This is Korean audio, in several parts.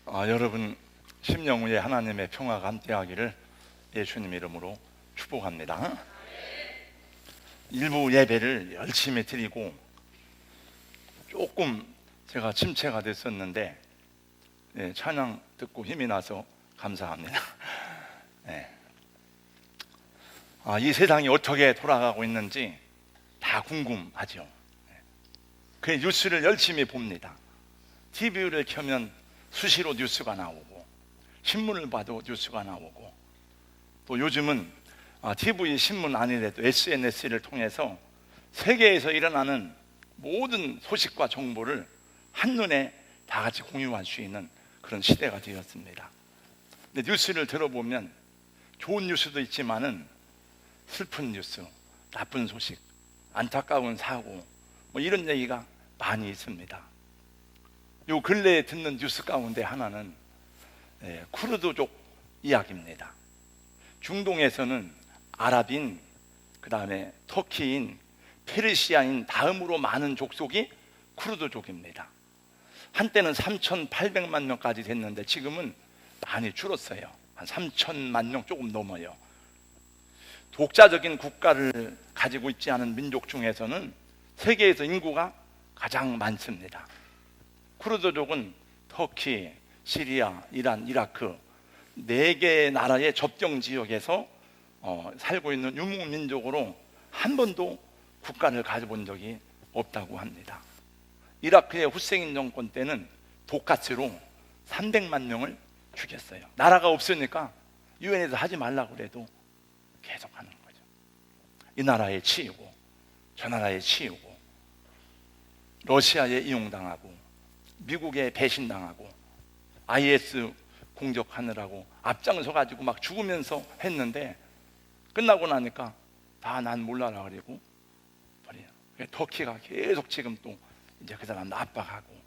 여러분 심령 위에 하나님의 평화가 함께하기를 예수님 이름으로 축복합니다. 일부 예배를 열심히 드리고 조금 제가 침체가 됐었는데 찬양 듣고 힘이 나서 감사합니다. 이 세상이 어떻게 돌아가고 있는지 다 궁금하죠. 그 뉴스를 열심히 봅니다. TV를 켜면 수시로 뉴스가 나오고 신문을 봐도 뉴스가 나오고 또 요즘은 TV 신문 아니래도 SNS를 통해서 세계에서 일어나는 모든 소식과 정보를 한눈에 다 같이 공유할 수 있는 그런 시대가 되었습니다. 근데 뉴스를 들어보면 좋은 뉴스도 있지만은 슬픈 뉴스, 나쁜 소식, 안타까운 사고 이런 얘기가 많이 있습니다. 요 근래에 듣는 뉴스 가운데 하나는 쿠르드족 이야기입니다. 중동에서는 아랍인, 그 다음에 터키인, 페르시아인 다음으로 많은 족속이 쿠르드족입니다. 한때는 3,800만 명까지 됐는데 지금은 많이 줄었어요. 한 3,000만 명 조금 넘어요. 독자적인 국가를 가지고 있지 않은 민족 중에서는 세계에서 인구가 가장 많습니다. 쿠르드족은 터키, 시리아, 이란, 이라크 4개의 나라의 접경 지역에서 살고 있는 유목민족으로 한 번도 국가를 가져본 적이 없다고 합니다. 이라크의 후세인 정권 때는 독가스로 300만 명을 죽였어요. 나라가 없으니까 유엔에서 하지 말라고 그래도 계속 하는 거죠. 이 나라에 치이고 저 나라에 치이고 러시아에 이용당하고 미국에 배신당하고 IS 공격하느라고 앞장서 가지고 막 죽으면서 했는데 끝나고 나니까 다 난 몰라라 그러고 버려요. 터키가 계속 지금 또 이제 그 사람 압박하고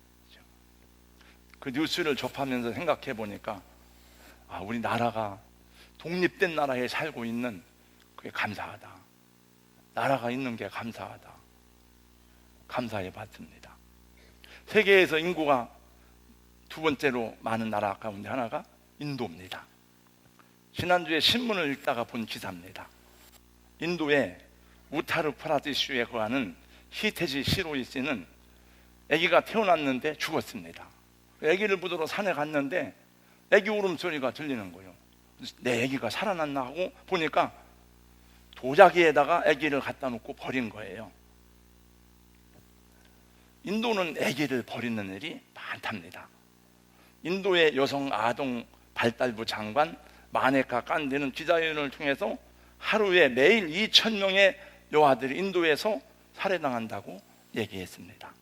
그 뉴스를 접하면서 생각해 보니까 우리 나라가 독립된 나라에 살고 있는 그게 감사하다. 나라가 있는 게 감사하다. 감사해 봤습니다. 세계에서 인구가 두 번째로 많은 나라 가운데 하나가 인도입니다. 지난주에 신문을 읽다가 본 기사입니다. 인도의 우타르 프라데시주에 거하는 히테지 시로이 씨는 아기가 태어났는데 죽었습니다. 아기를 보러 산에 갔는데 아기 울음소리가 들리는 거예요. 내 아기가 살아났나 하고 보니까 도자기에다가 아기를 갖다 놓고 버린 거예요. 인도는 아기를 버리는 일이 많답니다. 인도의 여성 아동 발달부 장관 마네카 깐디는 기자회견을 통해서 하루에 매일 2,000명의 여아들이 인도에서 살해당한다고 얘기했습니다.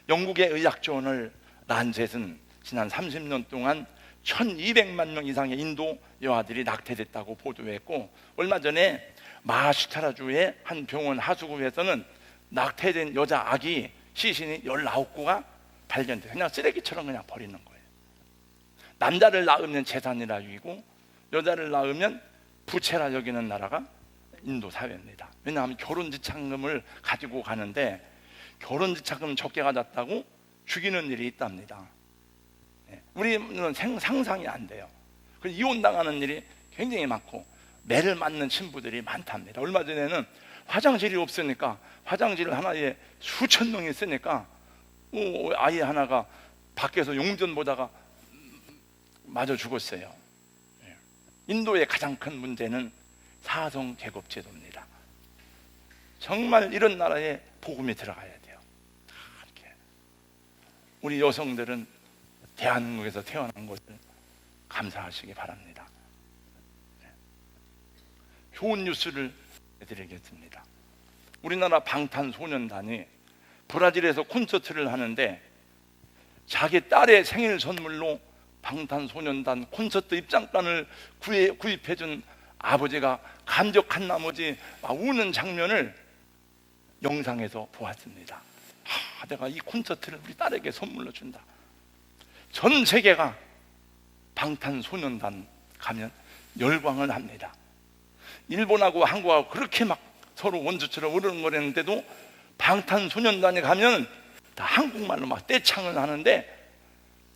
영국의 의학저널 란셋은 지난 30년 동안 1,200만 명 이상의 인도 여아들이 낙태됐다고 보도했고 얼마 전에 마하슈트라주의 한 병원 하수구에서는 낙태된 여자 아기 시신이 19구가 발견돼요. 그냥 쓰레기처럼 그냥 버리는 거예요. 남자를 낳으면 재산이라 여기고 여자를 낳으면 부채라 여기는 나라가 인도 사회입니다. 왜냐하면 결혼지참금을 가지고 가는데 결혼지참금 적게 가졌다고 죽이는 일이 있답니다. 우리는 상상이 안 돼요. 그래서 이혼당하는 일이 굉장히 많고 매를 맞는 신부들이 많답니다. 얼마 전에는 화장실이 없으니까 화장실 하나에 수천 명이 있으니까 아이 하나가 밖에서 용전 보다가 맞아 죽었어요. 인도의 가장 큰 문제는 사성 계급 제도입니다. 정말 이런 나라에 복음이 들어가야 돼요. 이렇게. 우리 여성들은 대한민국에서 태어난 것을 감사하시기 바랍니다. 좋은 뉴스를 해드리겠습니다. 우리나라 방탄소년단이 브라질에서 콘서트를 하는데 자기 딸의 생일 선물로 방탄소년단 콘서트 입장권을 구입해준 아버지가 감격한 나머지 우는 장면을 영상에서 보았습니다. 내가 이 콘서트를 우리 딸에게 선물로 준다. 전 세계가 방탄소년단 가면 열광을 합니다. 일본하고 한국하고 그렇게 막 서로 원수처럼 으르렁거리는데도 방탄소년단에 가면 다 한국말로 막 떼창을 하는데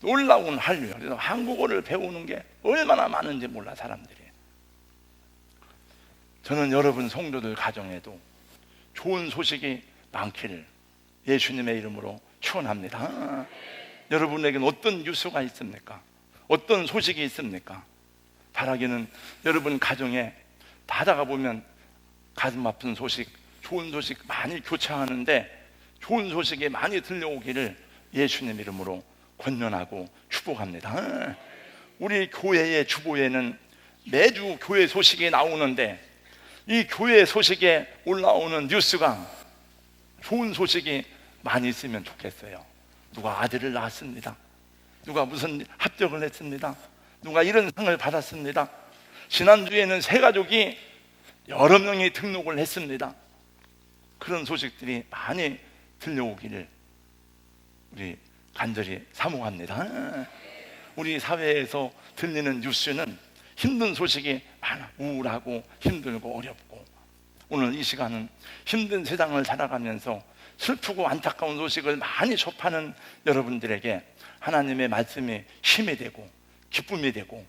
놀라운 한류. 그래서 한국어를 배우는 게 얼마나 많은지 몰라 사람들이. 저는 여러분 성도들 가정에도 좋은 소식이 많기를 예수님의 이름으로 축원합니다. 여러분에게는 어떤 뉴스가 있습니까? 어떤 소식이 있습니까? 바라기는 여러분 가정에 하다가 보면 가슴 아픈 소식, 좋은 소식 많이 교차하는데 좋은 소식이 많이 들려오기를 예수님 이름으로 권면하고 축복합니다. 우리 교회의 주보에는 매주 교회 소식이 나오는데 이 교회 소식에 올라오는 뉴스가 좋은 소식이 많이 있으면 좋겠어요. 누가 아들을 낳았습니다. 누가 무슨 합격을 했습니다. 누가 이런 상을 받았습니다. 지난주에는 세 가족이 여러 명이 등록을 했습니다. 그런 소식들이 많이 들려오기를 우리 간절히 사모합니다. 우리 사회에서 들리는 뉴스는 힘든 소식이 많아. 우울하고 힘들고 어렵고, 오늘 이 시간은 힘든 세상을 살아가면서 슬프고 안타까운 소식을 많이 접하는 여러분들에게 하나님의 말씀이 힘이 되고 기쁨이 되고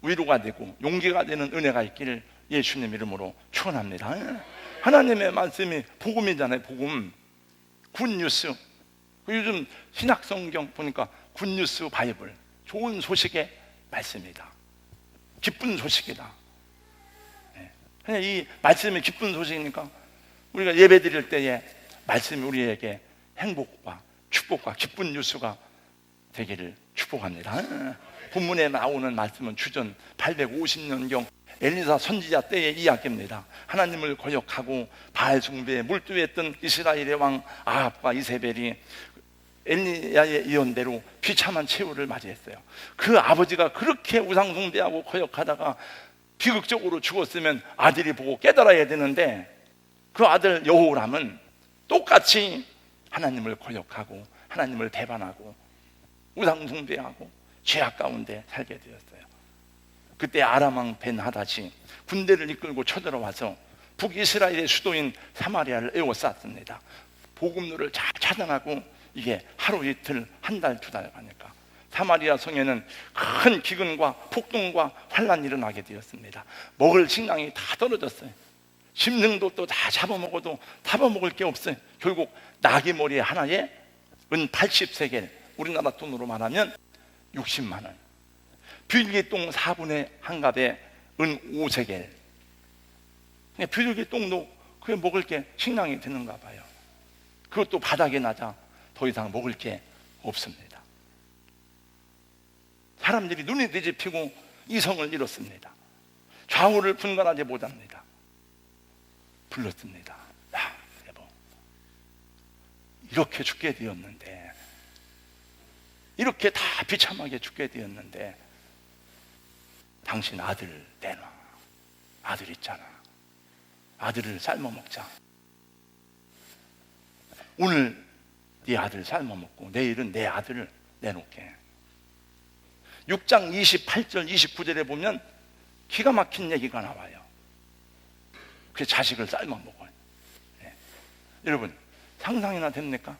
위로가 되고 용기가 되는 은혜가 있기를 예수님 이름으로 축원합니다. 하나님의 말씀이 복음이잖아요. 복음, 굿뉴스. 요즘 신약성경 보니까 굿뉴스 바이블, 좋은 소식의 말씀이다. 기쁜 소식이다. 그냥 이 말씀이 기쁜 소식이니까 우리가 예배 드릴 때에 말씀이 우리에게 행복과 축복과 기쁜 뉴스가 되기를 축복합니다. 본문에 나오는 말씀은 주전 850년경 엘리사 선지자 때의 이야기입니다. 하나님을 거역하고 바알 숭배에 몰두했던 이스라엘의 왕 아합과 이세벨이 엘리야의 예언대로 비참한 최후를 맞이했어요. 그 아버지가 그렇게 우상 숭배하고 거역하다가 비극적으로 죽었으면 아들이 보고 깨달아야 되는데 그 아들 여호람은 똑같이 하나님을 거역하고 하나님을 배반하고 우상 숭배하고 죄악 가운데 살게 되었어요. 그때 아람 왕 벤하닷이 군대를 이끌고 쳐들어와서 북이스라엘의 수도인 사마리아를 에워쌌습니다. 복음로를 잘 차단하고 이게 하루 이틀 한 달 두 달 가니까 사마리아 성에는 큰 기근과 폭동과 환란이 일어나게 되었습니다. 먹을 식량이 다 떨어졌어요. 짐승도 또 다 잡아먹어도 잡아먹을 게 없어요. 결국 나귀 머리 하나에 은 80세겔, 우리나라 돈으로 말하면 60만 원, 비둘기똥 4분의 1갑에 은 5세겔. 비둘기똥도 그게 먹을 게 식량이 되는가 봐요. 그것도 바닥에 나자 더 이상 먹을 게 없습니다. 사람들이 눈이 뒤집히고 이성을 잃었습니다. 좌우를 분간하지 못합니다. 불렀습니다. 야, 여보, 이렇게 죽게 되었는데, 이렇게 다 비참하게 죽게 되었는데 당신 아들 내놔. 아들 있잖아. 아들을 삶아 먹자. 오늘 네 아들 삶아 먹고 내일은 내 아들을 내놓게. 6장 28절 29절에 보면 기가 막힌 얘기가 나와요. 그 자식을 삶아 먹어요. 네. 여러분 상상이나 됩니까?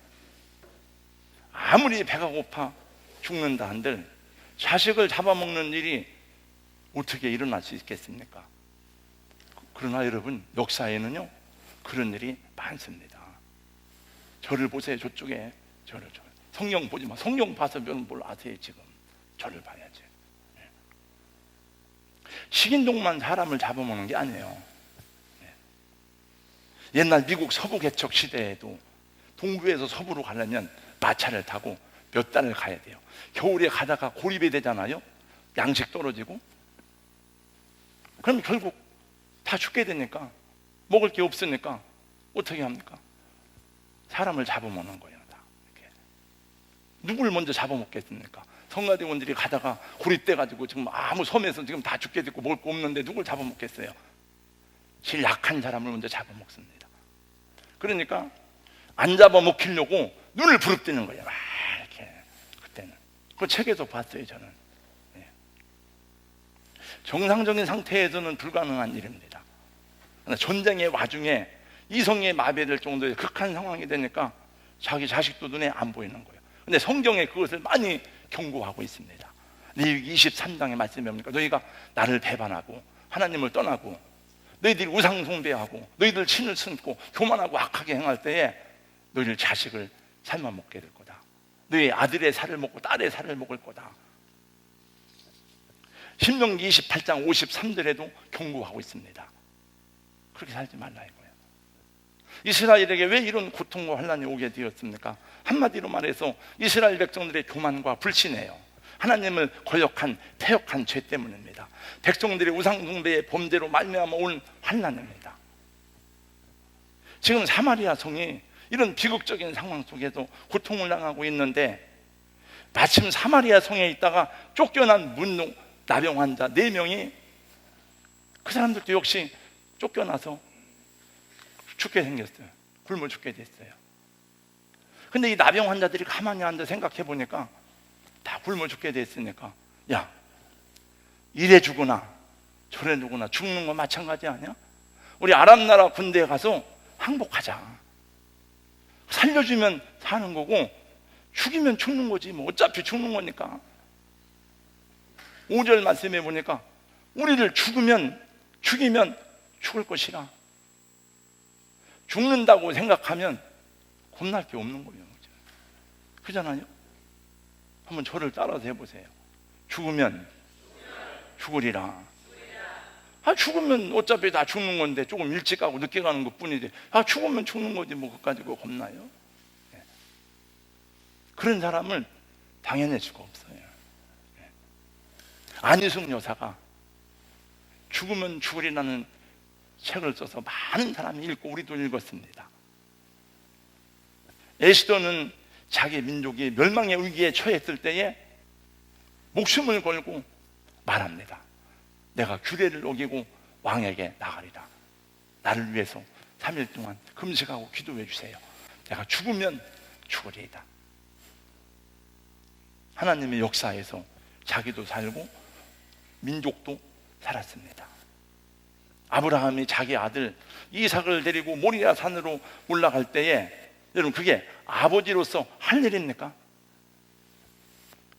아무리 배가 고파 죽는다 한들 자식을 잡아먹는 일이 어떻게 일어날 수 있겠습니까? 그러나 여러분 역사에는요 그런 일이 많습니다. 저를 보세요. 저쪽에 저를. 성경 보지 마. 성경 봐서 뭘 아세요? 지금 저를 봐야지. 식인종만 사람을 잡아먹는 게 아니에요. 옛날 미국 서부 개척 시대에도 동부에서 서부로 가려면 마차를 타고 몇 달을 가야 돼요. 겨울에 가다가 고립이 되잖아요. 양식 떨어지고. 그럼 결국 다 죽게 되니까, 먹을 게 없으니까 어떻게 합니까? 사람을 잡아먹는 거예요. 다 이렇게. 누굴 먼저 잡아먹겠습니까? 성가대원들이 가다가 고립돼가지고 지금 아무 섬에서 지금 다 죽게 됐고 먹을 거 없는데 누굴 잡아먹겠어요? 제일 약한 사람을 먼저 잡아먹습니다. 그러니까 안 잡아먹히려고 눈을 부릅뜨는 거예요. 막 이렇게. 그때는 그 책에서 봤어요. 저는. 정상적인 상태에서는 불가능한 일입니다. 전쟁의 와중에 이성에 마비될 정도의 극한 상황이 되니까 자기 자식도 눈에 안 보이는 거예요. 근데 성경에 그것을 많이 경고하고 있습니다. 레위기 23장의 말씀에 뭡니까? 너희가 나를 배반하고 하나님을 떠나고 너희들이 우상 숭배하고 너희들 신을 숨고 교만하고 악하게 행할 때에 너희들 자식을 삶아 먹게 될 거다. 너희 아들의 살을 먹고 딸의 살을 먹을 거다. 신명기 28장 53절에도 경고하고 있습니다. 그렇게 살지 말라 이거예요. 이스라엘에게 왜 이런 고통과 환난이 오게 되었습니까? 한마디로 말해서 이스라엘 백성들의 교만과 불신이에요. 하나님을 거역한 태역한 죄 때문입니다. 백성들의 우상 숭배의 범죄로 말미암아 온 환난입니다. 지금 사마리아 성이 이런 비극적인 상황 속에서 고통을 당하고 있는데, 마침 사마리아 성에 있다가 쫓겨난 문둥 나병 환자 4명이, 그 사람들도 역시 쫓겨나서 죽게 생겼어요. 굶어 죽게 됐어요. 근데 이 나병 환자들이 가만히 앉아 생각해 보니까 다 굶어 죽게 됐으니까, 야, 이래 죽으나 저래 죽으나 죽는 거 마찬가지 아니야? 우리 아람 나라 군대에 가서 항복하자. 살려주면 사는 거고 죽이면 죽는 거지, 뭐 어차피 죽는 거니까. 5절 말씀해 보니까 우리를 죽이면 죽을 것이라. 죽는다고 생각하면 겁날 게 없는 거예요. 그잖아요? 한번 저를 따라서 해보세요. 죽으면 죽으리라. 죽으면 어차피 다 죽는 건데 조금 일찍 가고 늦게 가는 것 뿐이지, 죽으면 죽는 거지 뭐 그까지 그거 겁나요? 네. 그런 사람을 당해낼 수가 없어요. 네. 안희숙 여사가 죽으면 죽으리라는 책을 써서 많은 사람이 읽고 우리도 읽었습니다. 에스더는 자기 민족이 멸망의 위기에 처했을 때에 목숨을 걸고 말합니다. 내가 규례를 어기고 왕에게 나가리라. 나를 위해서 3일 동안 금식하고 기도해 주세요. 내가 죽으면 죽으리이다. 하나님의 역사에서 자기도 살고 민족도 살았습니다. 아브라함이 자기 아들 이삭을 데리고 모리아 산으로 올라갈 때에, 여러분, 그게 아버지로서 할 일입니까?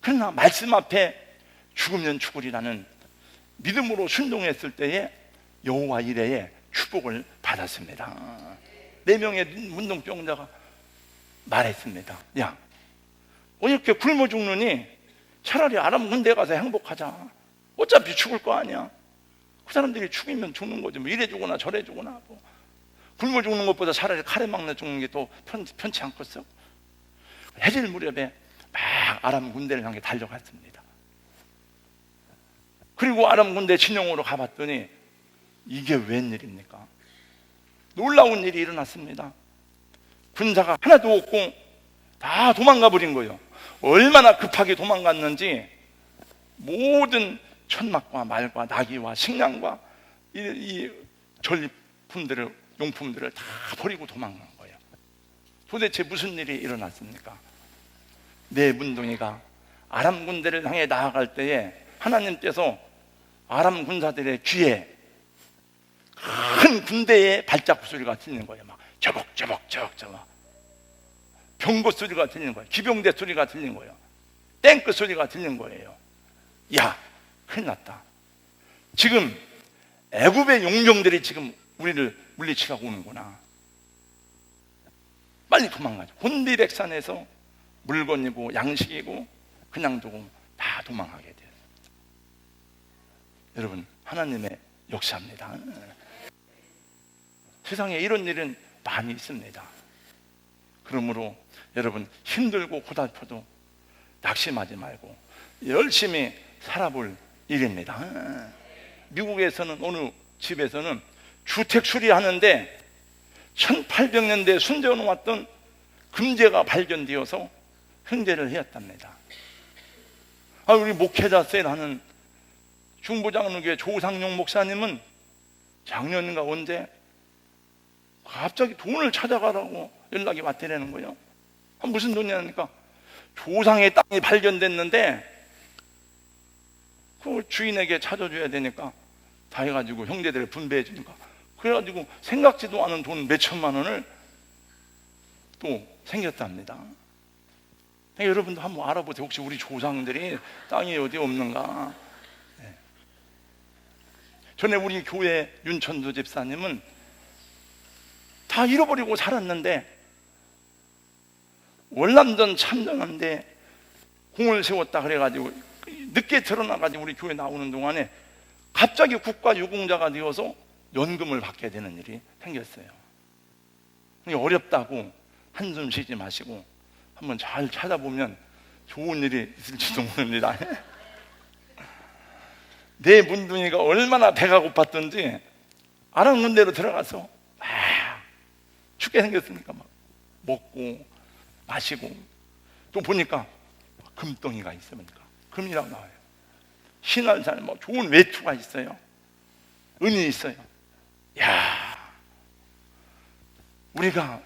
그러나 말씀 앞에 죽으면 죽으리라는 믿음으로 순종했을 때에 여호와 이레의 축복을 받았습니다. 4명의 문둥병자가 말했습니다. 야, 이렇게 굶어 죽느니 차라리 아람 군대 가서 행복하자. 어차피 죽을 거 아니야. 그 사람들이 죽이면 죽는 거지, 뭐 이래 죽거나 저래 죽거나, 뭐 굶어 죽는 것보다 차라리 칼에 막려 죽는 게 더 편치 않겠어? 해질 무렵에 막 아람 군대를 향해 달려갔습니다. 그리고 아람 군대 진영으로 가봤더니 이게 웬일입니까? 놀라운 일이 일어났습니다. 군사가 하나도 없고 다 도망가 버린 거예요. 얼마나 급하게 도망갔는지 모든 천막과 말과 나귀와 식량과 이 전리품들을, 용품들을 다 버리고 도망간 거예요. 도대체 무슨 일이 일어났습니까? 내 문둥이가 아람 군대를 향해 나아갈 때에 하나님께서 아람 군사들의 귀에 큰 군대의 발자국 소리가 들리는 거예요. 막 저벅저벅 병거 소리가 들리는 거예요. 기병대 소리가 들리는 거예요. 탱크 소리가 들리는 거예요. 야, 큰일 났다. 지금 애굽의 용병들이 지금 우리를 물리치라고 오는구나. 빨리 도망가죠. 혼비백산에서 물건이고 양식이고 그냥 두고 다 도망가게 돼요. 여러분, 하나님의 역사입니다. 세상에 이런 일은 많이 있습니다. 그러므로 여러분, 힘들고 고달퍼도 낙심하지 말고 열심히 살아볼 일입니다. 미국에서는 어느 집에서는 주택 수리하는데 1800년대에 숨겨놓았던 금제가 발견되어서 횡재를 하였답니다. 우리 목회자 셀하는 중부장로교회 조상용 목사님은 작년인가 언제 갑자기 돈을 찾아가라고 연락이 왔다는 거예요. 무슨 돈이냐니까 조상의 땅이 발견됐는데 그 주인에게 찾아줘야 되니까 다 해가지고 형제들을 분배해 주니까, 그래가지고 생각지도 않은 돈 몇 천만 원을 또 생겼답니다. 여러분도 한번 알아보세요. 혹시 우리 조상들이 땅이 어디 없는가? 네. 전에 우리 교회 윤천도 집사님은 다 잃어버리고 살았는데 월남전 참전한데 공을 세웠다 그래가지고 늦게 드러나가지고 우리 교회 나오는 동안에 갑자기 국가유공자가 되어서 연금을 받게 되는 일이 생겼어요. 어렵다고 한숨 쉬지 마시고 한번 잘 찾아보면 좋은 일이 있을지도 모릅니다. 내 문둥이가 얼마나 배가 고팠던지 아랑군대로 들어가서 막 죽게 생겼으니까 막 먹고 마시고 또 보니까 금덩이가 있으니까 금이라고 나와요. 신할살 뭐 좋은 외투가 있어요. 은이 있어요. 야, 우리가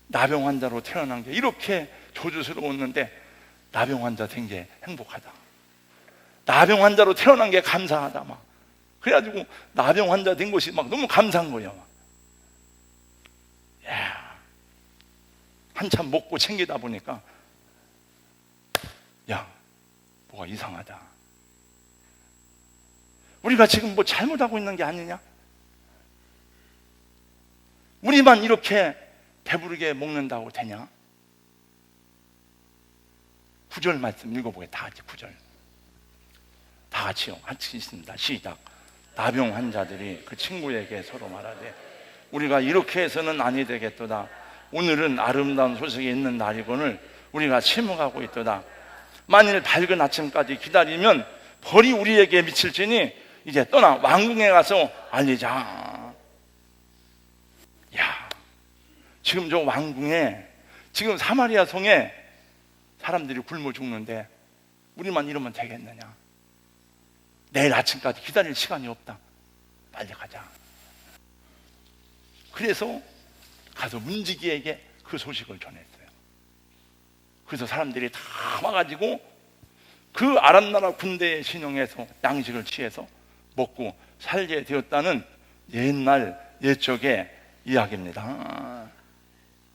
나병 환자로 태어난 게 이렇게 저주스러웠는데 나병 환자 된 게 행복하다. 나병 환자로 태어난 게 감사하다. 막 그래가지고 나병 환자 된 것이 막 너무 감사한 거예요. 막. 야, 한참 먹고 챙기다 보니까 야, 뭐가 이상하다. 우리가 지금 뭐 잘못하고 있는 게 아니냐? 우리만 이렇게 배부르게 먹는다고 되냐? 9절 말씀 읽어보게. 다 같이 9절 다 같이요. 같이 있습니다. 시작. 나병 환자들이 그 친구에게 서로 말하되 우리가 이렇게 해서는 아니 되겠도다. 오늘은 아름다운 소식이 있는 날이거늘 우리가 침묵하고 있도다. 만일 밝은 아침까지 기다리면 벌이 우리에게 미칠지니 이제 떠나 왕궁에 가서 알리자. 야, 지금 저 왕궁에, 지금 사마리아 성에 사람들이 굶어 죽는데 우리만 이러면 되겠느냐? 내일 아침까지 기다릴 시간이 없다. 빨리 가자. 그래서 가서 문지기에게 그 소식을 전했어요. 그래서 사람들이 다 와가지고 그 아람 나라 군대에 신용해서 양식을 취해서 먹고 살게 되었다는 옛날 옛적의 이야기입니다.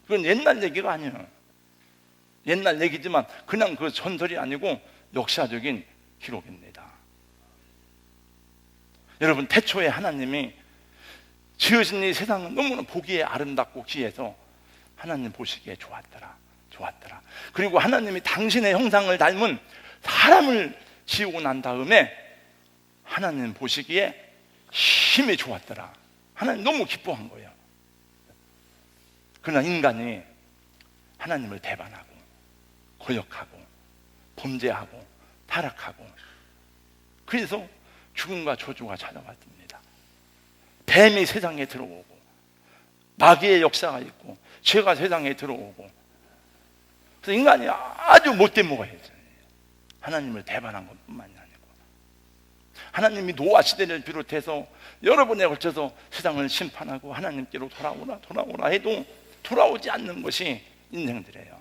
그건 옛날 얘기가 아니에요. 옛날 얘기지만 그냥 그 전설이 아니고 역사적인 기록입니다. 여러분, 태초에 하나님이 지으신 이 세상은 너무나 보기에 아름답고 귀해서 하나님 보시기에 좋았더라. 그리고 하나님이 당신의 형상을 닮은 사람을 지우고 난 다음에 하나님 보시기에 힘이 좋았더라. 하나님 너무 기뻐한 거예요. 그러나 인간이 하나님을 배반하고 거역하고 범죄하고 타락하고, 그래서 죽음과 저주가 찾아왔습니다. 뱀이 세상에 들어오고 마귀의 역사가 있고 죄가 세상에 들어오고, 그래서 인간이 아주 못된 모가였어요. 하나님을 배반한 것뿐만이 아니고 하나님이 노아 시대를 비롯해서 여러 번에 걸쳐서 세상을 심판하고 하나님께로 돌아오라 해도 돌아오지 않는 것이 인생들이에요.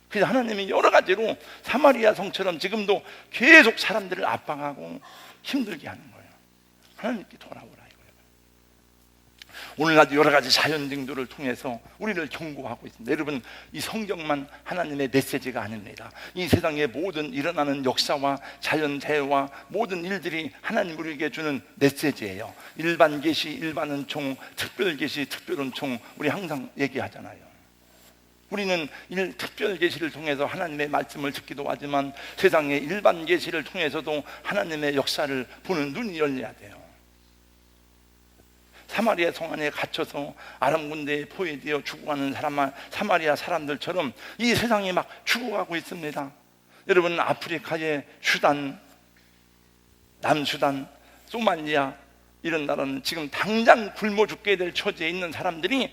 그래서 하나님이 여러 가지로 사마리아 성처럼 지금도 계속 사람들을 압박하고 힘들게 하는 거예요. 하나님께 돌아오라 이거예요. 오늘날도 여러 가지 자연징조를 통해서 우리를 경고하고 있습니다. 여러분, 이 성경만 하나님의 메시지가 아닙니다. 이 세상의 모든 일어나는 역사와 자연재해와 모든 일들이 하나님 우리에게 주는 메시지예요. 일반 계시, 일반 은총, 특별 계시, 특별 은총, 우리 항상 얘기하잖아요. 우리는 특별 계시를 통해서 하나님의 말씀을 듣기도 하지만 세상의 일반 계시를 통해서도 하나님의 역사를 보는 눈이 열려야 돼요. 사마리아 성 안에 갇혀서 아람 군대에 포위되어 죽어가는 사마리아 사람들처럼 이 세상이 막 죽어가고 있습니다. 여러분, 아프리카의 수단, 남수단, 소말리아 이런 나라는 지금 당장 굶어 죽게 될 처지에 있는 사람들이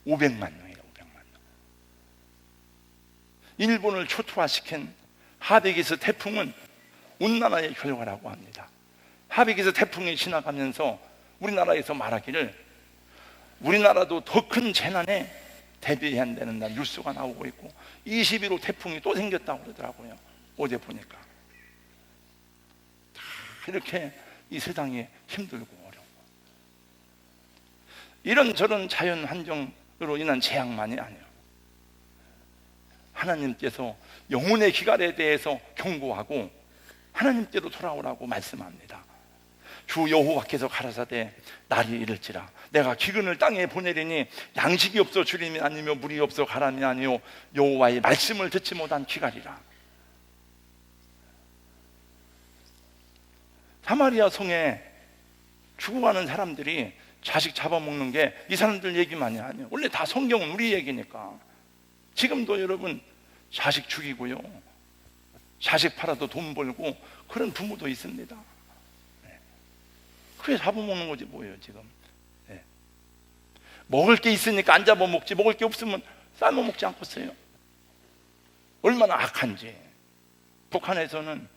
500만 명이에요. 500만 명. 일본을 초토화시킨 하베기스 태풍은 온난화의 결과라고 합니다. 하베기스 태풍이 지나가면서 우리나라에서 말하기를 우리나라도 더 큰 재난에 대비해야 한다는 뉴스가 나오고 있고 21호 태풍이 또 생겼다고 그러더라고요. 어제 보니까. 이렇게 이 세상이 힘들고 어렵고 이런저런 자연 환경으로 인한 재앙만이 아니에요. 하나님께서 영혼의 기갈에 대해서 경고하고 하나님께로 돌아오라고 말씀합니다. 주 여호와께서 가라사대 날이 이를지라 내가 기근을 땅에 보내리니 양식이 없어 주림이 아니며 물이 없어 가람이 아니요 여호와의 말씀을 듣지 못한 기갈이라. 사마리아 성에 죽어가는 사람들이 자식 잡아먹는 게 이 사람들 얘기만이 아니에요. 원래 다 성경은 우리 얘기니까. 지금도 여러분 자식 죽이고요, 자식 팔아도 돈 벌고 그런 부모도 있습니다. 그게 잡아먹는 거지 뭐예요 지금. 먹을 게 있으니까 안 잡아먹지, 먹을 게 없으면 삶아먹지 않겠어요? 얼마나 악한지. 북한에서는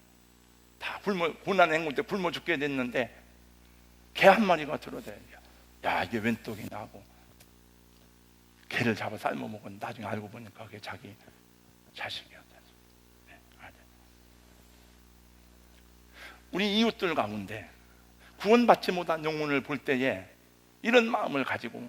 다 고난 행군 때 굶어 죽게 됐는데 개 한 마리가 들어대요. 야, 이게 웬 떡이냐 하고 개를 잡아 삶아 먹은 나중에 알고 보니까 그게 자기 자식이었다. 우리 이웃들 가운데 구원받지 못한 영혼을 볼 때에 이런 마음을 가지고,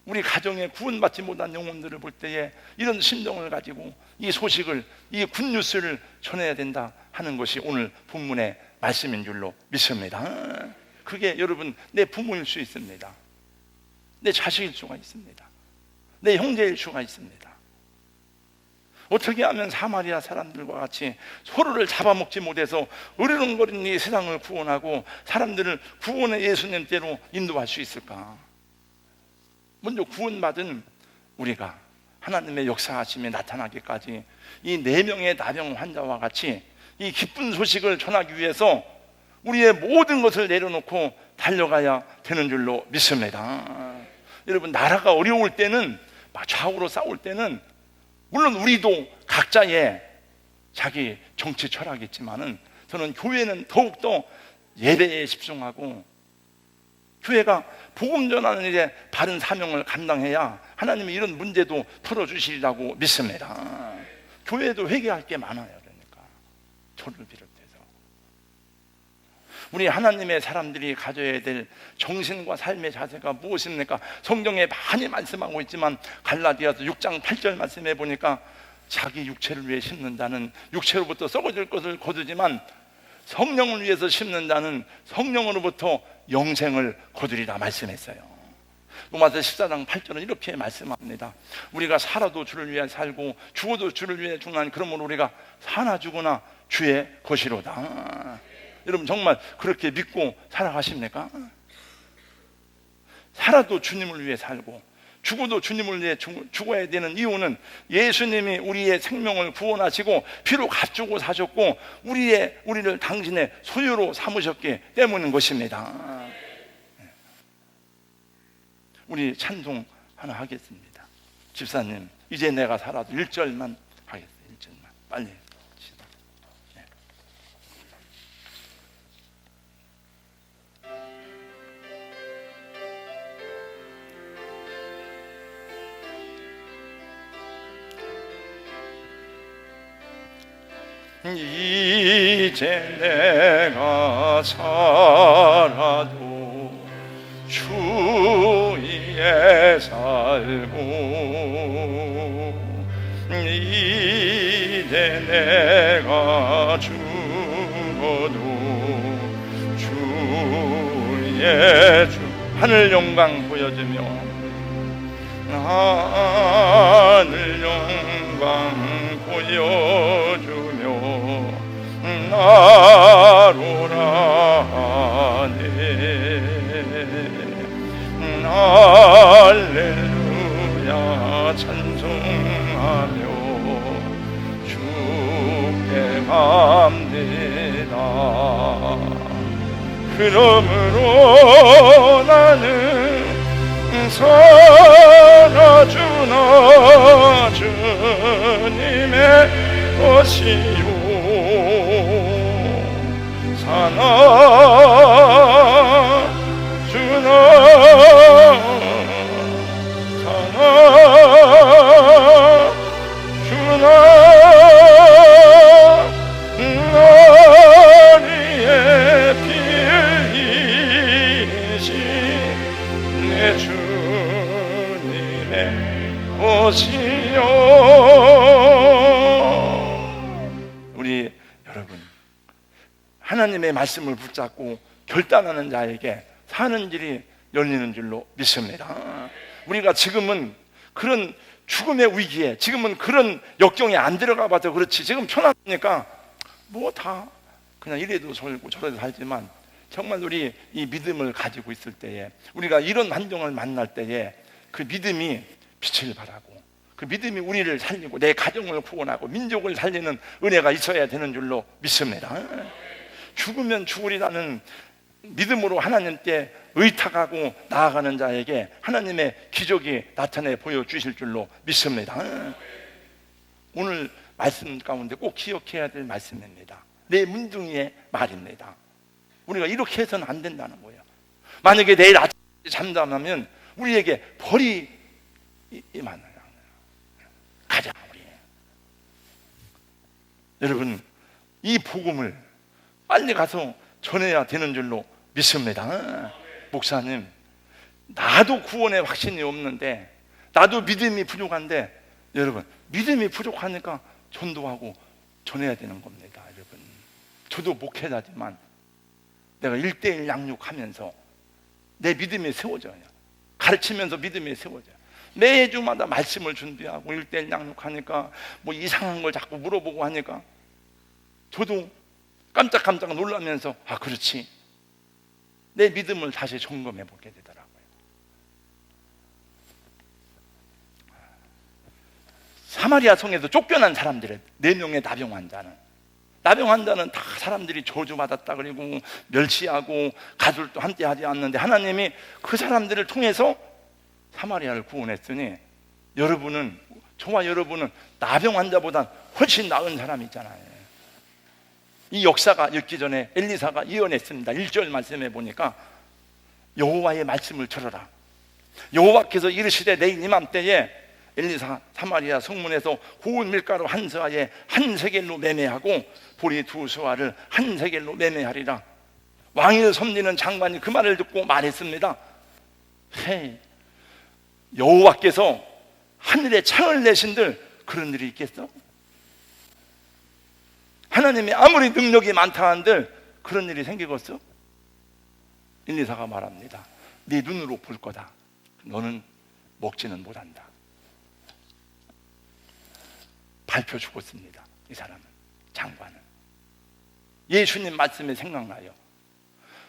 우리 가정에 구원받지 못한 영혼들을 볼 때에 이런 심정을 가지고 이 소식을, 이 굿뉴스를 전해야 된다 하는 것이 오늘 본문의 말씀인 줄로 믿습니다. 그게 여러분 내 부모일 수 있습니다. 내 자식일 수가 있습니다. 내 형제일 수가 있습니다. 어떻게 하면 사마리아 사람들과 같이 서로를 잡아먹지 못해서 으르렁거리는 이 세상을 구원하고 사람들을 구원의 예수님께로 인도할 수 있을까? 먼저 구원받은 우리가 하나님의 역사하심이 나타나기까지 이 4명의 나병 환자와 같이 이 기쁜 소식을 전하기 위해서 우리의 모든 것을 내려놓고 달려가야 되는 줄로 믿습니다. 여러분, 나라가 어려울 때는, 좌우로 싸울 때는 물론 우리도 각자의 자기 정치 철학이 있지만은 저는 교회는 더욱더 예배에 집중하고 교회가 복음 전하는 일에 바른 사명을 감당해야 하나님이 이런 문제도 풀어주시리라고 믿습니다. 교회도 회개할 게 많아요. 그러니까 저를 비롯해서 우리 하나님의 사람들이 가져야 될 정신과 삶의 자세가 무엇입니까? 성경에 많이 말씀하고 있지만 갈라디아서 6장 8절 말씀해 보니까 자기 육체를 위해 심는다는 육체로부터 썩어질 것을 거두지만 성령을 위해서 심는다는 성령으로부터 영생을 거두리라 말씀했어요. 로마서 14장 8절은 이렇게 말씀합니다. 우리가 살아도 주를 위해 살고 죽어도 주를 위해 죽나니 그러므로 우리가 사나 죽으나 주의 것이로다. 여러분 정말 그렇게 믿고 살아가십니까? 살아도 주님을 위해 살고 죽어도 주님을 위해 죽어야 되는 이유는 예수님이 우리의 생명을 구원하시고 피로 값주고 사셨고 우리를 당신의 소유로 삼으셨기 때문인 것입니다. 우리 찬송 하나 하겠습니다. 집사님, 이제 내가 살아도 1절만 하겠습니다. 1절만 빨리. 이제 내가 살아도 주 위에 살고 이제 내가 죽어도 주 위에 하늘 영광 보여주며 하늘 영광 보여주며 나로라 하네. 할렐루야 찬송하며 주께 감되다. 그러므로 나는 살아주나 주님의 것이요 사나 주나 사나 주나 나리의 피를 흘리신 내 주님의 것이요 하나님의 말씀을 붙잡고 결단하는 자에게 사는 길이 열리는 줄로 믿습니다. 우리가 지금은 그런 죽음의 위기에, 지금은 그런 역경에 안 들어가 봐도 그렇지, 지금 편하니까 뭐 다 그냥 이래도 살고 저래도 살지만, 정말 우리 이 믿음을 가지고 있을 때에, 우리가 이런 환경을 만날 때에 그 믿음이 빛을 발하고 그 믿음이 우리를 살리고 내 가정을 구원하고 민족을 살리는 은혜가 있어야 되는 줄로 믿습니다. 죽으면 죽으리라는 믿음으로 하나님께 의탁하고 나아가는 자에게 하나님의 기적이 나타내 보여주실 줄로 믿습니다. 오늘 말씀 가운데 꼭 기억해야 될 말씀입니다. 내 문둥이의 말입니다. 우리가 이렇게 해서는 안 된다는 거예요. 만약에 내일 아침에 잠잠하면 우리에게 벌이 임하느냐. 가자 우리. 여러분, 이 복음을 빨리 가서 전해야 되는 줄로 믿습니다. 목사님, 나도 구원의 확신이 없는데, 나도 믿음이 부족한데, 여러분, 믿음이 부족하니까 전도하고 전해야 되는 겁니다. 여러분, 저도 목회자지만 내가 1:1 양육하면서 내 믿음이 세워져요. 가르치면서 믿음이 세워져요. 매주마다 말씀을 준비하고 1:1 양육하니까 뭐 이상한 걸 자꾸 물어보고 하니까 저도 깜짝깜짝 놀라면서, 아, 그렇지, 내 믿음을 다시 점검해 보게 되더라고요. 사마리아 성에서 쫓겨난 사람들의 4명의 나병 환자는 다 사람들이 저주받았다 그리고 멸시하고 가술도 함께 하지 않는데, 하나님이 그 사람들을 통해서 사마리아를 구원했으니, 여러분은, 저와 여러분은 나병 환자보다 훨씬 나은 사람이 있잖아요. 이 역사가 있기 전에 엘리사가 예언했습니다. 1절 말씀해 보니까, 여호와의 말씀을 들어라. 여호와께서 이르시되 내일 이맘때에 엘리사 사마리아 성문에서 고운 밀가루 한 서아에 한 세겔로 매매하고 보리 2서아를 한 세겔로 매매하리라. 왕위를 섬기는 장관이 그 말을 듣고 말했습니다. 헤이, 여호와께서 하늘에 창을 내신들 그런 일이 있겠어? 하나님이 아무리 능력이 많다 한들 그런 일이 생기겠어? 엘리사가 말합니다. 네 눈으로 볼 거다. 너는 먹지는 못한다. 발표 죽었습니다. 이 사람은, 장관은. 예수님 말씀이 생각나요.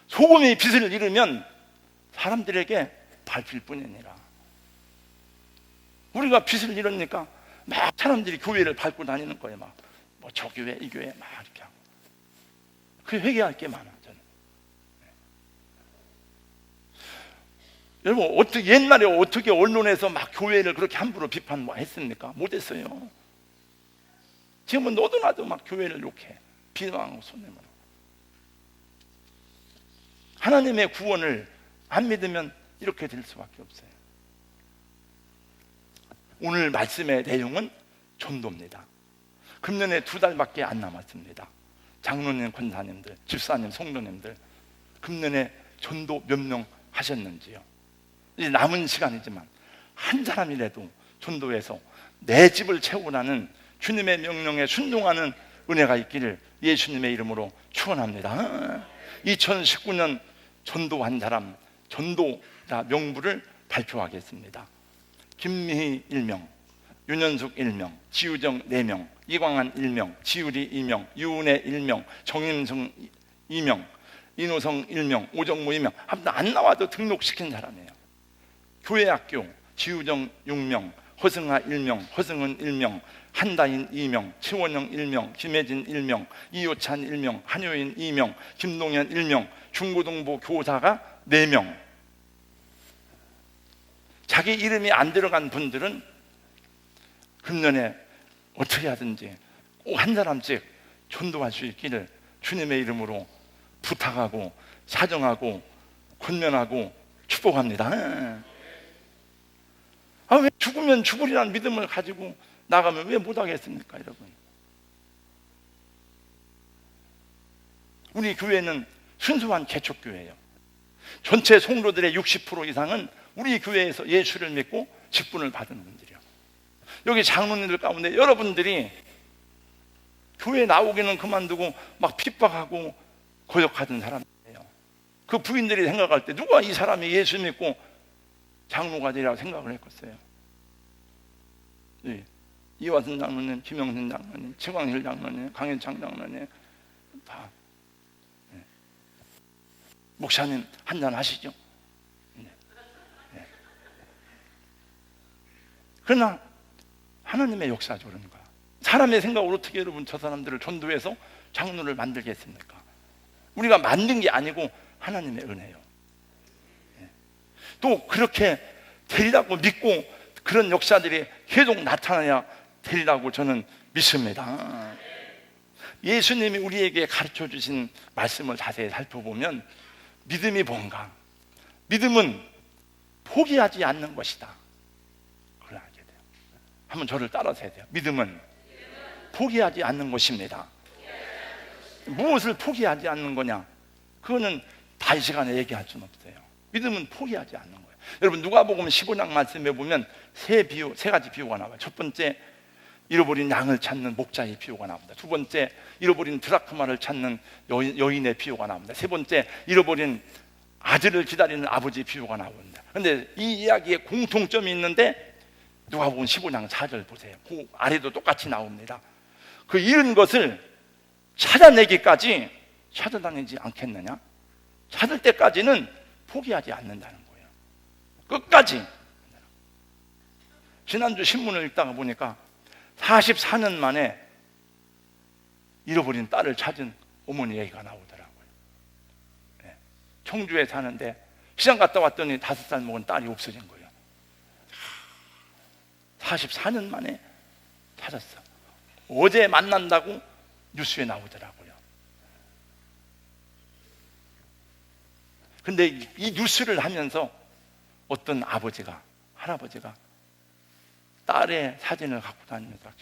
소금이 빛을 잃으면 사람들에게 밟힐 뿐이니라. 우리가 빛을 잃으니까 막 사람들이 교회를 밟고 다니는 거예요. 막 뭐 저 교회 이 교회 막 이렇게 하고. 그 회개할 게 많아. 저는. 여러분, 어떻게 옛날에 어떻게 언론에서 막 교회를 그렇게 함부로 비판했습니까? 못했어요. 지금은 너도 나도 막 교회를 욕해, 비방하고 손해만. 하나님의 구원을 안 믿으면 이렇게 될 수밖에 없어요. 오늘 말씀의 내용은 전도입니다. 금년에 2달밖에 안 남았습니다. 장로님, 권사님들, 집사님, 성도님들, 금년에 전도 몇 명 하셨는지요? 이제 남은 시간이지만 한 사람이라도 전도해서 내 집을 채우라는 주님의 명령에 순종하는 은혜가 있기를 예수님의 이름으로 축원합니다. 2019년 전도한 사람, 전도자 명부를 발표하겠습니다. 김미희 1명, 윤현숙 1명, 지우정 4명, 이광한 1명, 지우리 2명, 유은혜 1명, 정인성 2명, 인호성 1명, 오정무 2명. 안 나와도 등록시킨 사람이에요. 교회학교 지우정 6명, 허승아 1명, 허승은 1명, 한다인 2명, 최원영 1명, 김혜진 1명, 이효찬 1명, 한효인 2명, 김동현 1명, 중고등부 교사가 4명. 자기 이름이 안 들어간 분들은 금년에 어떻게 하든지 꼭 한 사람씩 전도할 수 있기를 주님의 이름으로 부탁하고 사정하고 권면하고 축복합니다. 아, 왜 죽으면 죽으리라는 믿음을 가지고 나가면 왜 못하겠습니까, 여러분? 우리 교회는 순수한 개척교회예요. 전체 성도들의 60% 이상은 우리 교회에서 예수를 믿고 직분을 받은 분들이요. 여기 장로님들 가운데 여러분들이 교회 나오기는 그만두고 막 핍박하고 고역하던 사람이에요. 그 부인들이 생각할 때 누가 이 사람이 예수 믿고 장로가 되리라고 생각을 했겠어요? 이화순 장로님, 김영순 장로님, 최광일 장로님, 강현창 장로님 다 목사님 한잔 하시죠. 그러나 하나님의 역사죠. 그런 거야. 사람의 생각으로 어떻게 여러분 저 사람들을 전도해서 장로를 만들겠습니까? 우리가 만든 게 아니고 하나님의 은혜요. 또 그렇게 되리라고 믿고 그런 역사들이 계속 나타나야 되리라고 저는 믿습니다. 예수님이 우리에게 가르쳐 주신 말씀을 자세히 살펴보면 믿음이 뭔가? 믿음은 포기하지 않는 것이다. 그걸 알게 돼요. 한번 저를 따라서 해야 돼요. 믿음은 포기하지 않는 것입니다. 무엇을 포기하지 않는 거냐? 그거는 다 이 시간에 얘기할 수는 없어요. 믿음은 포기하지 않는 거예요. 여러분 누가복음 15장 말씀에 보면 세 가지 비유가 나와요. 첫 번째, 잃어버린 양을 찾는 목자의 비유가 나옵니다. 두 번째, 잃어버린 드라크마를 찾는 여인의 비유가 나옵니다. 세 번째, 잃어버린 아들을 기다리는 아버지의 비유가 나옵니다. 그런데 이 이야기에 공통점이 있는데 누가복음 15장 4절 보세요. 그 아래도 똑같이 나옵니다. 그 잃은 것을 찾아내기까지 찾아다니지 않겠느냐? 찾을 때까지는 포기하지 않는다는 거예요. 끝까지. 지난주 신문을 읽다가 보니까 44년 만에 잃어버린 딸을 찾은 어머니 얘기가 나오더라고요. 청주에 사는데 시장 갔다 왔더니 5살 먹은 딸이 없어진 거예요. 44년 만에 찾았어. 어제 만난다고 뉴스에 나오더라고요. 근데 이 뉴스를 하면서 어떤 할아버지가 딸의 사진을 갖고 다니면서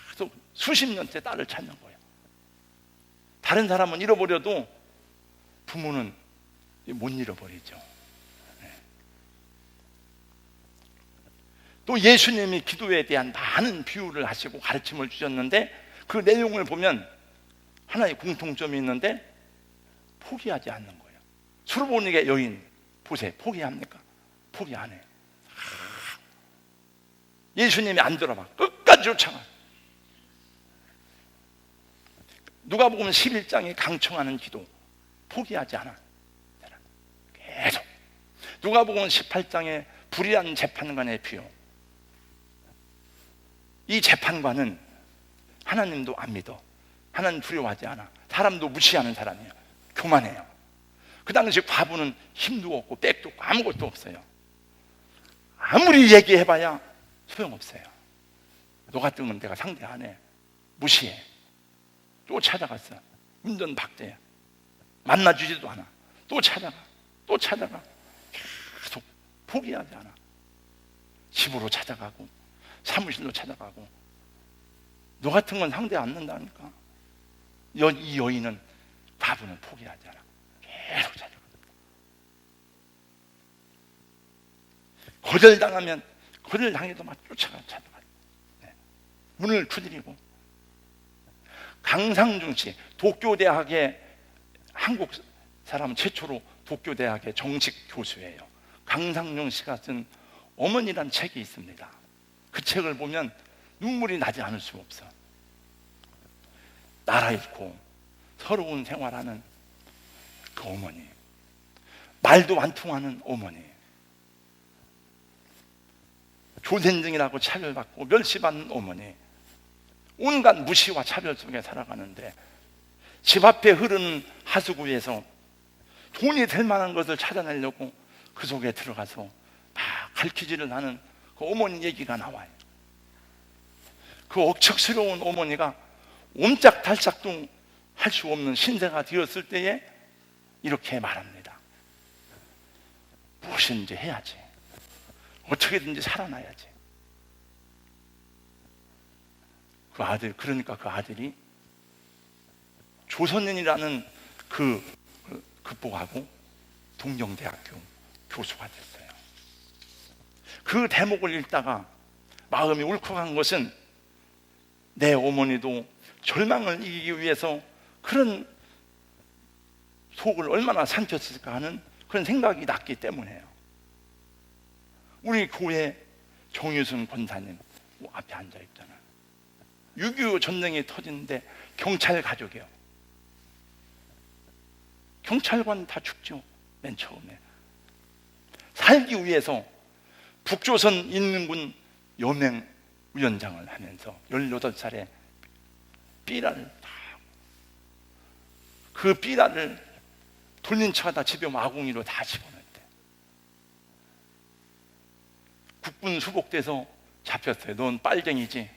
계속 수십 년째 딸을 찾는 거예요. 다른 사람은 잃어버려도 부모는 못 잃어버리죠. 또 예수님이 기도에 대한 많은 비유를 하시고 가르침을 주셨는데 그 내용을 보면 하나의 공통점이 있는데 포기하지 않는 거예요. 수르보니게 여인 보세요. 포기합니까? 포기 안 해요. 예수님이 안 들어봐. 끝까지 쫓아가. 누가복음 11장이 강청하는 기도 포기하지 않아. 계속. 누가복음 18장에 불의한 재판관의 비유. 이 재판관은 하나님도 안 믿어. 하나님 두려워하지 않아. 사람도 무시하는 사람이에요. 교만해요. 그 당시 과부는 힘도 없고 백도 없고 아무것도 없어요. 아무리 얘기해봐야 소용없어요. 너 같으면 내가 상대 안 해. 무시해. 또 찾아갔어. 운전 박대야. 만나주지도 않아. 또 찾아가. 계속 포기하지 않아. 집으로 찾아가고 사무실로 찾아가고. 너 같은 건 상대 안 는다니까. 이 여인은 과부는 포기하지 않아. 계속 찾아가. 거절당하면 거절당해도 막 찾아가. 문을 두드리고. 강상중 씨, 도쿄대학의 한국 사람 최초로 도쿄대학의 정식 교수예요. 강상중 씨가 쓴 어머니란 책이 있습니다. 그 책을 보면 눈물이 나지 않을 수가 없어. 나라 잃고 서러운 생활하는 그 어머니, 말도 안 통하는 어머니, 조센증이라고 차별받고 멸시받는 어머니, 온갖 무시와 차별 속에 살아가는데 집 앞에 흐르는 하수구에서 돈이 될 만한 것을 찾아내려고 그 속에 들어가서 막 갈퀴질을 하는 그 어머니 얘기가 나와요. 그 억척스러운 어머니가 옴짝달싹도 할 수 없는 신세가 되었을 때에 이렇게 말합니다. 무엇인지 해야지. 어떻게든지 살아나야지. 그러니까 그 아들이 조선인이라는 극복하고 동경대학교 교수가 됐어요. 그 대목을 읽다가 마음이 울컥한 것은 내 어머니도 절망을 이기기 위해서 그런 속을 얼마나 삼켰을까 하는 그런 생각이 났기 때문에요. 우리 교회 정유승 권사님 앞에 앉아있잖아요. 6.25 전쟁이 터지는데 경찰 가족이요. 경찰관 다 죽죠. 맨 처음에 살기 위해서 북조선 인민군 여맹위원장을 하면서 18살에 삐라를 다, 그 삐라를 돌린 차다 집에 마궁이로 다 집어넣었대. 국군 수복돼서 잡혔어요. 넌 빨갱이지.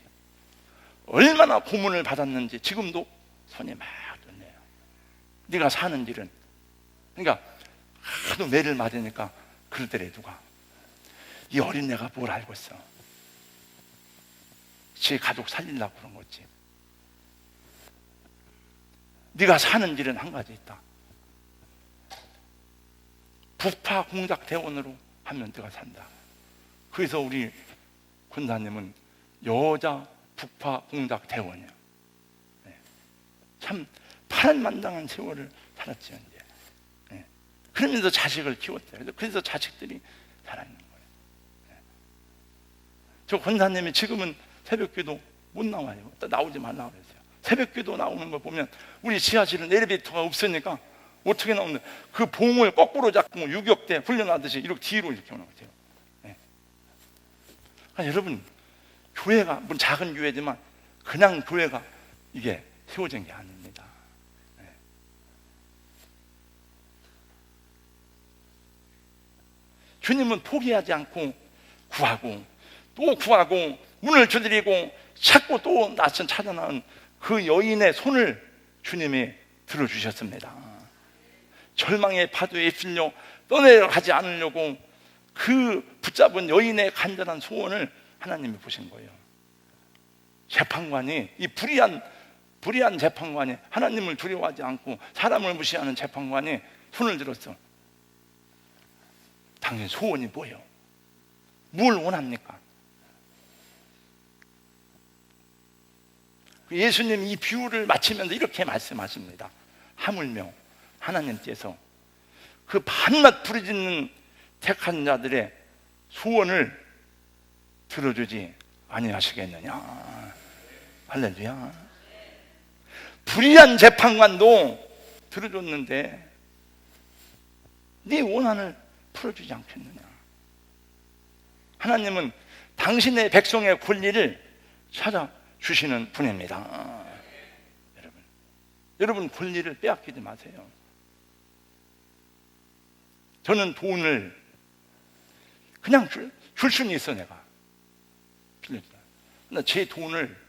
얼마나 고문을 받았는지 지금도 손이 막 떨려요. 네가 사는 길은. 그러니까 하도 매를 맞으니까 그러더래. 누가 이 어린애가 뭘 알고 있어. 지 가족 살리려고 그런 거지. 네가 사는 길은 한 가지 있다. 북파 공작 대원으로 하면 네가 산다. 그래서 우리 권사님은 여자 북파 공작 대원이야. 네. 참 파란만장한 세월을 살았죠. 이제. 네. 그러면서 자식을 키웠어요. 그래서 자식들이 살아있는 거예요. 네. 저 권사님이 지금은 새벽기도 못 나와요. 나오지 말라고 그랬어요. 새벽기도 나오는 걸 보면 우리 지하실은 엘리베이터가 없으니까 어떻게 나오는데 그 봉을 거꾸로 잡고 유격대 훈련하듯이 이렇게 뒤로 이렇게 오는 거죠. 네. 그러니까 여러분, 교회가 뭐 작은 교회지만 그냥 교회가 이게 세워진 게 아닙니다. 네. 주님은 포기하지 않고 구하고 또 구하고 문을 두드리고 찾고 또 낯선 찾아나온 그 여인의 손을 주님이 들어주셨습니다. 절망의 파도에 휩쓸려 떠내려가지 않으려고 그 붙잡은 여인의 간절한 소원을 하나님이 보신 거예요. 재판관이, 이 불의한 재판관이, 하나님을 두려워하지 않고 사람을 무시하는 재판관이 손을 들었어. 당신 소원이 뭐예요? 뭘 원합니까? 예수님 이 비유를 마치면서 이렇게 말씀하십니다. 하물며 하나님께서 그 밤낮 부르짖는 택한 자들의 소원을 들어주지 아니하시겠느냐. 할렐루야. 불의한 재판관도 들어줬는데 네 원한을 풀어주지 않겠느냐. 하나님은 당신의 백성의 권리를 찾아주시는 분입니다. 여러분 권리를 빼앗기지 마세요. 저는 돈을 그냥 줄 수는 있어. 내가 근데 제 돈을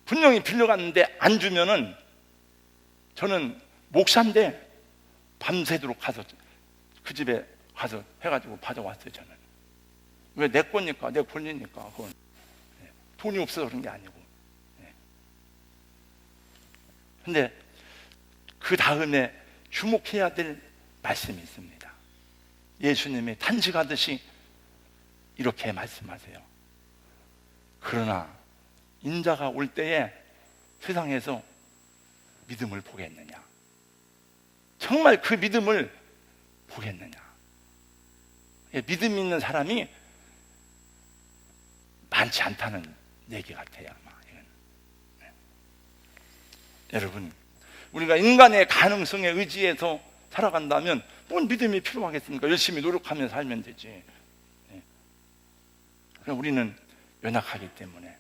분명히 빌려갔는데 안 주면은 저는 목사인데 밤새도록 가서 그 집에 가서 해가지고 받아왔어요. 저는 왜 내 거니까, 내 권리니까. 그건 돈이 없어서 그런 게 아니고. 근데 그 다음에 주목해야 될 말씀이 있습니다. 예수님이 탄식하듯이 이렇게 말씀하세요. 그러나 인자가 올 때에 세상에서 믿음을 보겠느냐. 정말 그 믿음을 보겠느냐. 믿음 있는 사람이 많지 않다는 얘기 같아요. 아마. 여러분, 우리가 인간의 가능성에 의지해서 살아간다면 뭔 믿음이 필요하겠습니까? 열심히 노력하며 살면 되지. 그럼 우리는 연약하기 때문에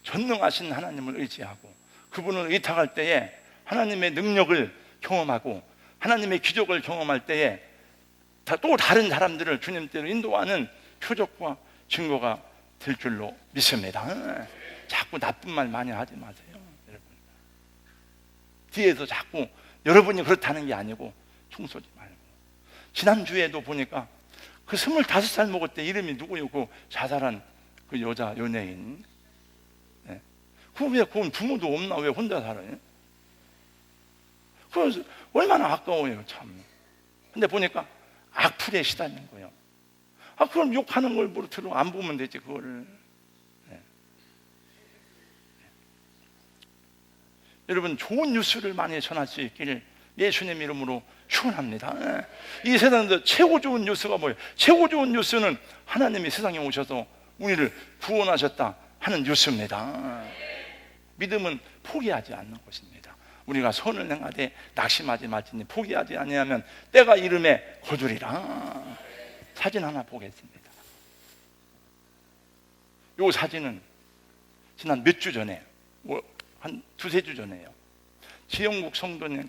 전능하신 하나님을 의지하고 그분을 의탁할 때에 하나님의 능력을 경험하고 하나님의 기적을 경험할 때에 또 다른 사람들을 주님께로 인도하는 표적과 증거가 될 줄로 믿습니다. 자꾸 나쁜 말 많이 하지 마세요. 여러분. 뒤에서 자꾸 여러분이 그렇다는 게 아니고 총 쏘지 말고. 지난주에도 보니까 그 25살 먹을 때 이름이 누구요? 그 자살한 그 여자 연예인. 그건 부모도 없나? 왜 혼자 살아요? 그래서 얼마나 아까워요, 참. 근데 보니까 악플에 시달린 거예요. 그럼 욕하는 걸 뭐 들어 안 보면 되지, 그거를. 여러분, 좋은 뉴스를 많이 전할 수 있기를 예수님 이름으로 축원합니다. 이 세상에서 최고 좋은 뉴스가 뭐예요? 최고 좋은 뉴스는 하나님이 세상에 오셔서 우리를 구원하셨다 하는 뉴스입니다. 믿음은 포기하지 않는 것입니다. 우리가 선을 행하되 낙심하지 말지니 포기하지 아니하면 때가 이름에 거두리라. 사진 하나 보겠습니다. 이 사진은 지난 몇 주 전에, 한 두세 주 전에요. 지영국 성도님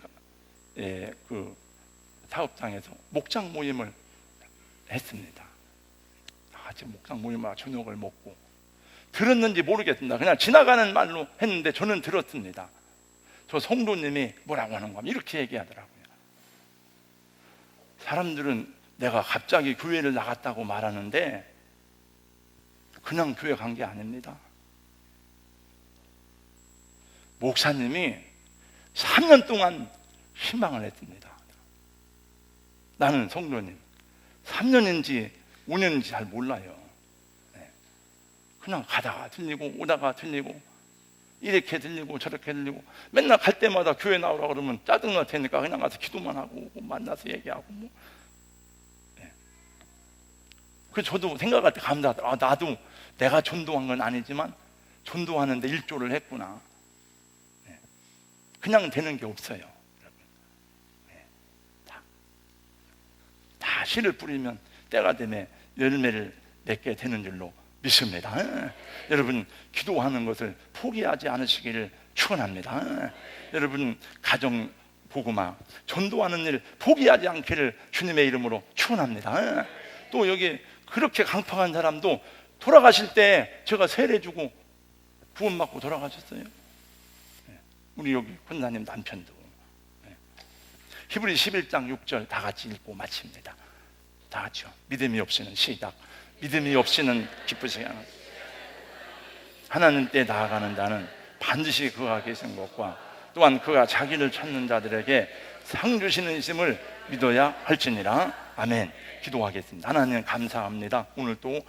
그 사업장에서 목장 모임을 했습니다. 같이 목장 모임하고 저녁을 먹고, 들었는지 모르겠습니다. 그냥 지나가는 말로 했는데 저는 들었습니다. 저 성도님이 뭐라고 하는 거면 이렇게 얘기하더라고요. 사람들은 내가 갑자기 교회를 나갔다고 말하는데 그냥 교회 간 게 아닙니다. 목사님이 3년 동안 희망을 했습니다. 나는 성도님 3년인지 5년인지 잘 몰라요. 그냥 가다가 들리고 오다가 들리고 이렇게 들리고 저렇게 들리고, 맨날 갈 때마다 교회 나오라 그러면 짜증날 테니까 그냥 가서 기도만 하고 만나서 얘기하고 뭐. 그래서 저도 생각할 때 감사하더라고요. 나도 내가 전도한 건 아니지만 전도하는데 일조를 했구나. 그냥 되는 게 없어요. 다 씨를 뿌리면 때가 되면 열매를 맺게 되는 줄로 믿습니다. 여러분, 기도하는 것을 포기하지 않으시기를 축원합니다. 여러분, 가정 복음화 전도하는 일 포기하지 않기를 주님의 이름으로 축원합니다. 또 여기 그렇게 강팍한 사람도 돌아가실 때 제가 세례주고 구원받고 돌아가셨어요. 우리 여기 권사님 남편도. 히브리 11장 6절 다 같이 읽고 마칩니다. 다 같이요. 믿음이 없이는 시작. 믿음이 없이는 기쁘지 않아. 하나님 때 나아가는 자는 반드시 그가 계신 것과 또한 그가 자기를 찾는 자들에게 상 주시는 있음을 믿어야 할지니라. 아멘. 기도하겠습니다. 하나님 감사합니다. 오늘 또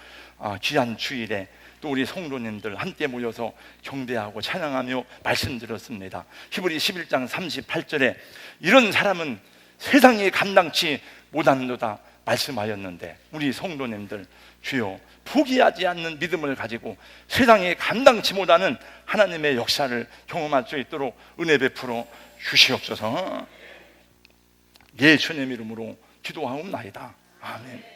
귀한 주일에 또 우리 성도님들 함께 모여서 경배하고 찬양하며 말씀 들었습니다. 히브리 11장 38절에 이런 사람은 세상에 감당치 못하는도다 말씀하였는데, 우리 성도님들 주여 포기하지 않는 믿음을 가지고 세상에 감당치 못하는 하나님의 역사를 경험할 수 있도록 은혜 베풀어 주시옵소서. 예수님 이름으로 기도하옵나이다. 아멘.